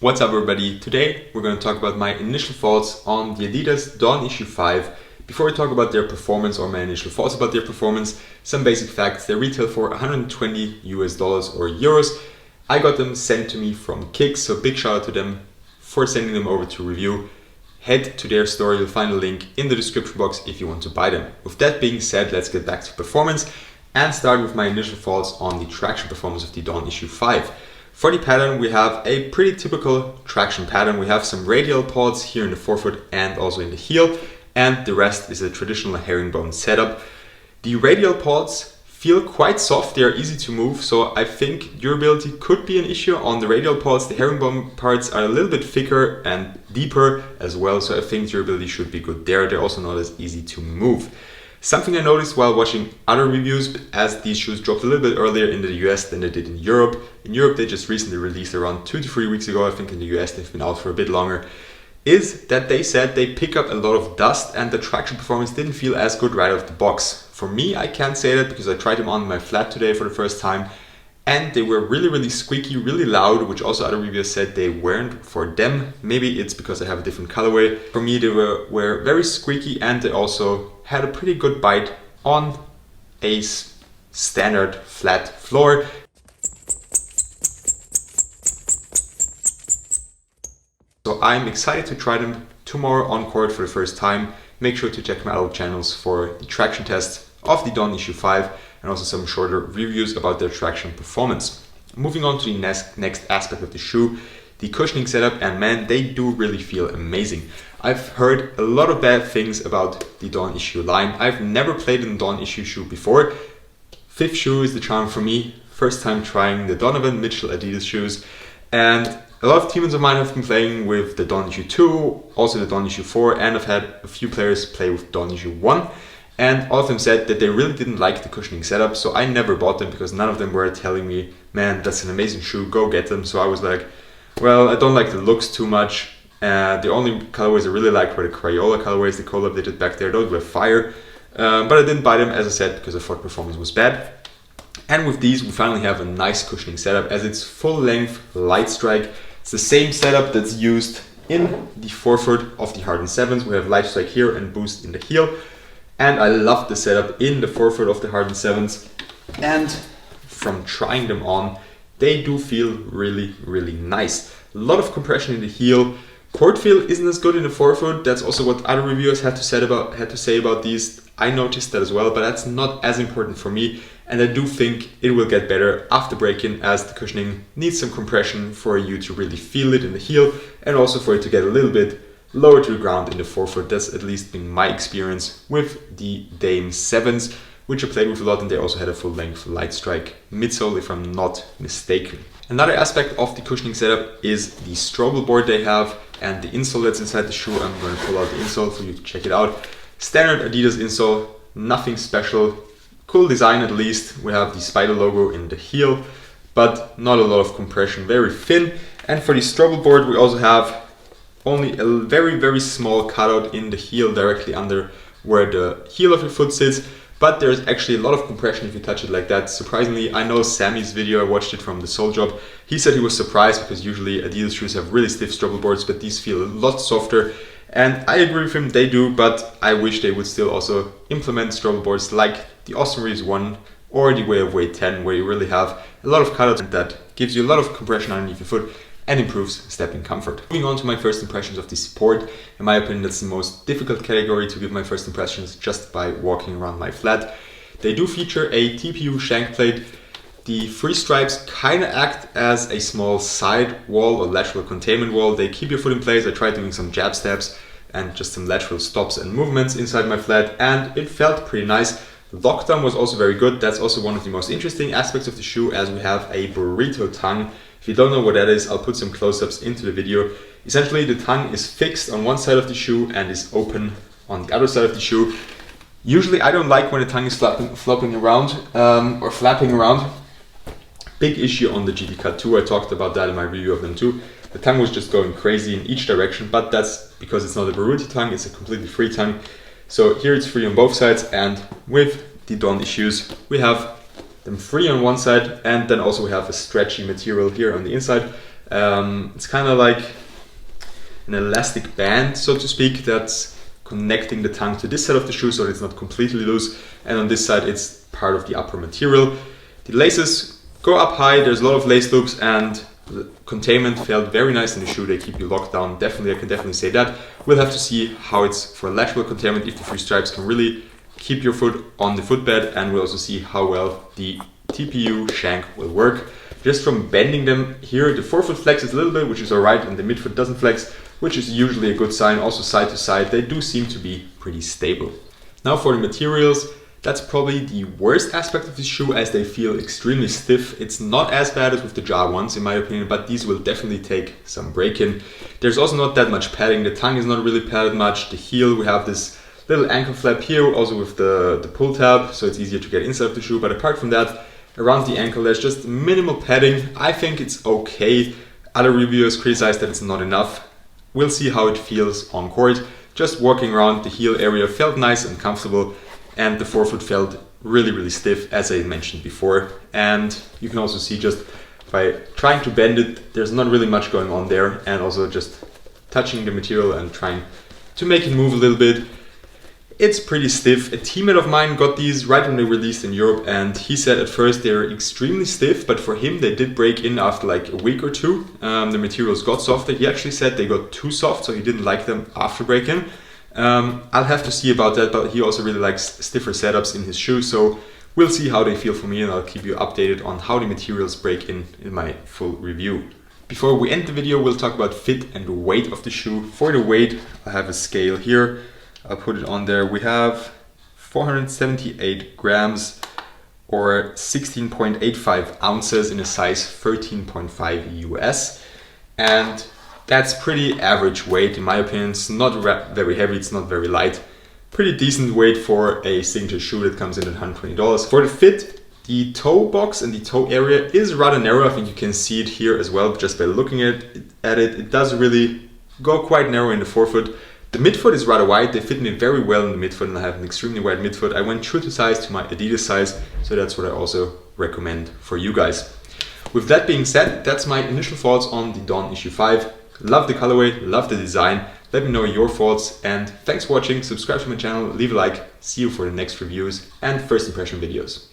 What's up everybody? Today we're going to talk about my initial thoughts on the Adidas D.O.N issue 5. Before we talk about their performance or my initial thoughts about their performance, some basic facts. They retail for $120 or euros. I got them sent to me from Kicks, so big shout out to them for sending them over to review. Head to their store, you'll find a link in the description box if you want to buy them. With that being said, let's get back to performance and start with my initial thoughts on the traction performance of the D.O.N issue 5. For the pattern, we have a pretty typical traction pattern. We have some radial pods here in the forefoot and also in the heel, and the rest is a traditional herringbone setup. The radial pods feel quite soft, they are easy to move, so I think durability could be an issue on the radial pods. The herringbone parts are a little bit thicker and deeper as well, so I think durability should be good there. They're also not as easy to move. Something I noticed while watching other reviews, as these shoes dropped a little bit earlier in the US than they did in Europe. In Europe, they just recently released around 2 to 3 weeks ago. I think in the US, they've been out for a bit longer. Is that they said they pick up a lot of dust and the traction performance didn't feel as good right out of the box. For me, I can't say that because I tried them on my flat today for the first time. And they were really squeaky, really loud, which also other reviewers said they weren't for them. Maybe it's because I have a different colorway. For me, they were very squeaky, and they also had a pretty good bite on a standard flat floor. So I'm excited to try them tomorrow on court for the first time. Make sure to check my other channels for the traction test of the D.O.N issue 5 and also some shorter reviews about their traction performance. Moving on to the next aspect of the shoe, the cushioning setup, and man, they do really feel amazing. I've heard a lot of bad things about the D.O.N issue line. I've never played in a D.O.N issue shoe before. Fifth shoe is the charm for me. First time trying the Donovan Mitchell Adidas shoes, and a lot of teammates of mine have been playing with the D.O.N issue 2, also the D.O.N issue 4, and I've had a few players play with D.O.N issue 1. And all of them said that they really didn't like the cushioning setup, so I never bought them because none of them were telling me, man, that's an amazing shoe, go get them. So I was like, well, I don't like the looks too much. The only colorways I really liked were the Crayola colorways, the collab they did back there. Those were fire. But I didn't buy them, as I said, because I thought performance was bad. And with these, we finally have a nice cushioning setup as it's full length light strike. It's the same setup that's used in the forefoot of the Harden 7s. We have light strike here and boost in the heel. And I love the setup in the forefoot of the Harden 7s. And from trying them on, they do feel really nice. A lot of compression in the heel. Court feel isn't as good in the forefoot. That's also what other reviewers had to say about these. I noticed that as well, but that's not as important for me. And I do think it will get better after break-in, as the cushioning needs some compression for you to really feel it in the heel, and also for it to get a little bit lower to the ground in the forefoot. That's at least been my experience with the Dame 7s, which I played with a lot, and they also had a full length light strike midsole if I'm not mistaken. Another aspect of the cushioning setup is the strobel board they have and the insole that's inside the shoe. I'm going to pull out the insole for you to check it out. Standard Adidas insole, nothing special. Cool design at least. We have the spider logo in the heel, but not a lot of compression, very thin. And for the strobel board, we also have only a very small cutout in the heel directly under where the heel of your foot sits, but there's actually a lot of compression if you touch it like that. Surprisingly, I know Sammy's video, I watched it from the sole drop. He said he was surprised because usually Adidas shoes have really stiff strobel boards, but these feel a lot softer. And I agree with him, they do, but I wish they would still also implement strobel boards like the Austin Reeves 1 or the Way of Weight 10, where you really have a lot of cutouts and that gives you a lot of compression underneath your foot and improves stepping comfort. Moving on to my first impressions of the support. In my opinion, that's the most difficult category to give my first impressions just by walking around my flat. They do feature a TPU shank plate. The free stripes kind of act as a small side wall or lateral containment wall. They keep your foot in place. I tried doing some jab steps and just some lateral stops and movements inside my flat, and it felt pretty nice. The lockdown was also very good. That's also one of the most interesting aspects of the shoe, as we have a burrito tongue. If you don't know what that is, I'll put some close-ups into the video. Essentially, the tongue is fixed on one side of the shoe and is open on the other side of the shoe. Usually, I don't like when the tongue is flopping around or flapping around. Big issue on the GT Cut 2. I talked about that in my review of them too. The tongue was just going crazy in each direction, but that's because it's not a burrito tongue, it's a completely free tongue. So here it's free on both sides, and with the D.O.N issues, we have them free on one side, and then also we have a stretchy material here on the inside, It's kind of like an elastic band, so to speak, that's connecting the tongue to this side of the shoe so that it's not completely loose, and on this side it's part of the upper material. The laces go up high, there's a lot of lace loops, and the containment felt very nice in the shoe. They keep you locked down. Definitely, I can definitely say that. We'll have to see how it's for lateral containment, if the free stripes can really keep your foot on the footbed, and we'll also see how well the TPU shank will work. Just from bending them here, the forefoot flexes a little bit, which is alright, and the midfoot doesn't flex, which is usually a good sign. Also side to side, they do seem to be pretty stable. Now for the materials, that's probably the worst aspect of this shoe, as they feel extremely stiff. It's not as bad as with the Ja ones in my opinion, but these will definitely take some break-in. There's also not that much padding. The tongue is not really padded much. The heel, we have this little ankle flap here, also with the pull tab, so it's easier to get inside of the shoe. But apart from that, around the ankle there's just minimal padding. I think it's okay. Other reviewers criticize that it's not enough. We'll see how it feels on court. Just walking around, the heel area felt nice and comfortable, and the forefoot felt really stiff, as I mentioned before. And you can also see, just by trying to bend it, there's not really much going on there, and also just touching the material and trying to make it move a little bit, it's pretty stiff. A teammate of mine got these right when they released in Europe, and he said at first they're extremely stiff, but for him they did break in after like a week or two. The materials got softer. He actually said they got too soft, so he didn't like them after break-in. I'll have to see about that, but he also really likes stiffer setups in his shoes, so we'll see how they feel for me, and I'll keep you updated on how the materials break in my full review. Before we end the video, we'll talk about fit and weight of the shoe. For the weight, I have a scale here. I'll put it on there. We have 478 grams or 16.85 ounces in a size 13.5 US, and that's pretty average weight in my opinion. It's not very heavy, it's not very light. Pretty decent weight for a signature shoe that comes in at $120. For the fit, the toe box and the toe area is rather narrow. I think you can see it here as well just by looking at it. It does really go quite narrow in the forefoot. The midfoot is rather wide. They fit me very well in the midfoot, and I have an extremely wide midfoot. I went true to size, to my Adidas size, so that's what I also recommend for you guys. With that being said, that's my initial thoughts on the D.O.N issue 5. Love the colorway, love the design. Let me know your thoughts, and thanks for watching. Subscribe to my channel, leave a like. See you for the next reviews and first impression videos.